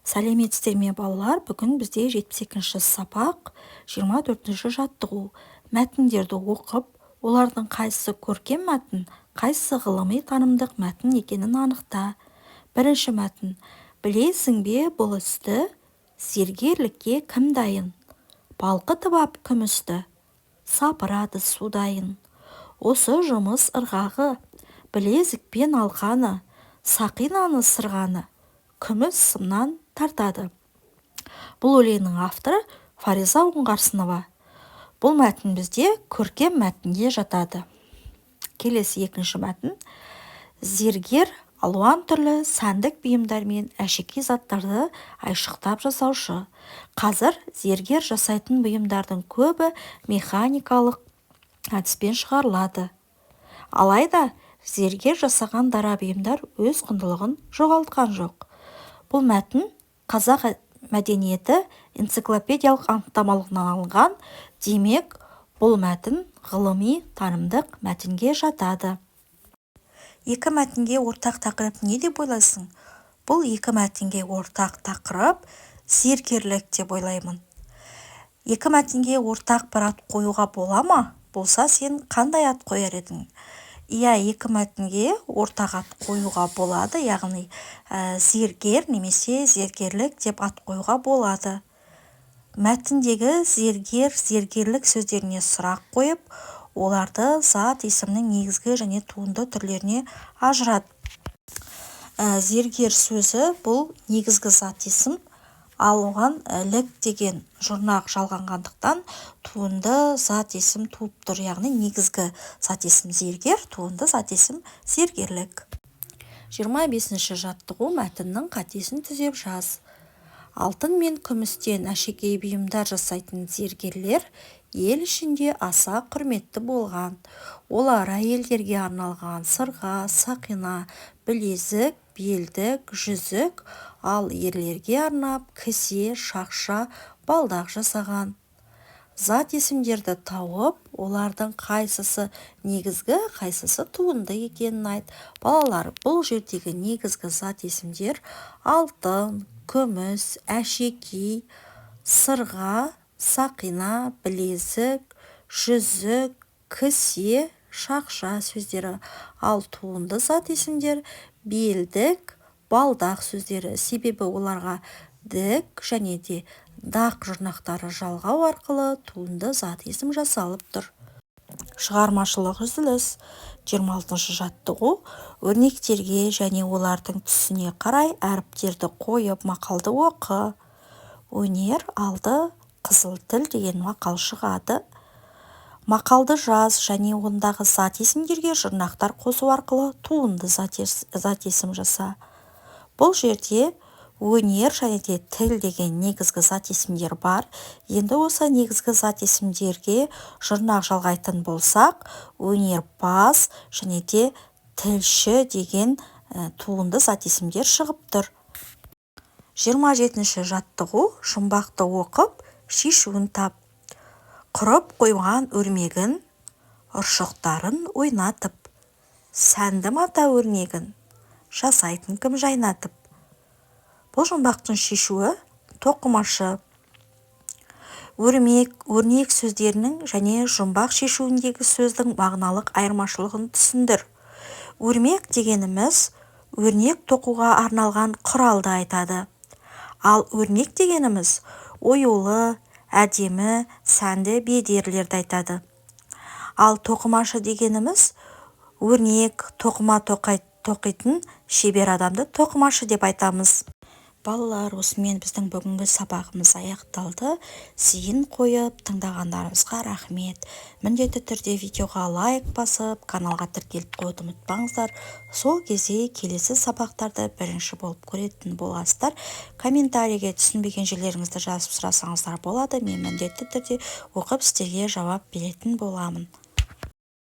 Сәлеметсіздер ме балалар? Бүгін бізде 72-ші сабақ, 24-ші жаттығу. Мәтіндерді оқып, олардың қайсысы көркем мәтін, қайсысы ғылыми танымдық мәтін екенін анықта. Бірінші мәтін. Білесің бе бұл істі? Зергерлікке кім дайын? Балқытып ап күмісті, сапырады судайын. Осы жұмыс ырғағы, білезікпен алқаны, сақинаны сырғаны, күміс сымнан тартады. Бұл өлеңнің авторы Фариза Оңғарсынова. Бұл мәтін бізде көркем мәтінге жатады. Келесі екінші мәтін. Зергер алуан түрлі сәндік бұйымдармен әшекей заттарды айшықтап жасаушы. Қазір зергер жасайтын бұйымдардың көбі механикалық әдіспен шығарылады. Алайда зергер жасаған дара бұйымдар өз құндылығын жоғалтқан жоқ. Бұл мәтін қазақ мәдениеті энциклопедиялық анықтамалығынан алынған, демек бұл мәтін ғылыми танымдық мәтінге жатады. Екі мәтінге ортақ тақырып не деп ойлайсың? Бұл екі мәтінге ортақ тақырып зергерлік деп ойлаймын. Екі мәтінге ортақ бір ат қоюға бола ма? Болса сен қандай ат қояр едің? Иә, екі мәтінге ортақ ат қоюға болады, яғни зергер немесе зергерлік деп ат қоюға болады. Мәтіндегі зергер, зергерлік сөздеріне сұрақ қойып, оларды зат есімнің негізгі және туынды түрлеріне ажырат. Зергер сөзі бұл негізгі зат есім, ал оған лік деген жұрнақ жалғанғандықтан туынды зат есім туып тұр, яғни негізгі зат есім зергер, туынды зат есім зергерлік. 25-ші жаттығу. Мәтіннің қатесін түзеп жаз. Алтын мен күмістен әшекей бұйымдар жасайтын зергерлер ел ішінде аса құрметті болған. Олар әйелдерге арналған сырға, сақина, білезік, белдік, жүзік, ал ерлерге арнап кісе, шақша, балдақ жасаған. Зат есімдерді тауып, олардың қайсысы негізгі, қайсысы туынды екенін айт. Балалар, бұл жердегі негізгі зат есімдер алтын, күміс, әшекей, сырға, сақина, білезік, жүзік, кісе, шақша сөздері. Ал туынды зат есімдер белдік, балдақ сөздері. Себебі оларға дік және де дақ жұрнақтары жалғау арқылы туынды зат есім жасалып тұр. Шығармашылық үзіліс. 26-шы жаттығу. Өрнектерге және олардың түсіне қарай әріптерді қойып мақалды оқы. Өнер алды қызыл тіл деген мақал шығады. Мақалды жаз және ондағы зат есімдерге жұрнақтар қосу арқылы туынды зат есім жаса. Бұл жерде өнер және де тіл деген негізгі зат есімдер бар. Енді осы негізгі зат есімдерге жұрнақ жалғайтын болсақ, өнерпаз және де тілші деген туынды зат есімдер шығып тұр. 27-ші жаттығу. Жұмбақты оқып, шешуін тап. Құрып қойған өрмегін, ұршықтарын ойнатып. Сәнді мата өрнегін, жасайтын кім жайнатып. Бұл жұмбақтың шешуі тоқымашы. Өрнек сөздерінің және жұмбақ шешуіндегі сөздің мағыналық айырмашылығын түсіндір. Өрмек дегеніміз өрнек тоқуға арналған құралды айтады. Ал өрнек дегеніміз оюлы, әдемі, сәнді бедерлерді айтады. Ал тоқымашы дегеніміз өрнек, тоқыма тоқитын шебер адамды тоқымашы деп айтамыз. Балалар, осымен біздің бүгінгі сабағымыз аяқталды. Зейін қойып тыңдағандарыңызға рахмет. Міндетті түрде видеоға лайк басып, каналға тіркеліп қойуды ұмытпаңыздар. Сол кезде келесі сабақтарды бірінші болып көретін боласыздар. Комментарийге түсінбеген жерлеріңізді жазып сұрасаңыздар болады. Мен міндетті түрде оқып сіздерге жауап беретін боламын.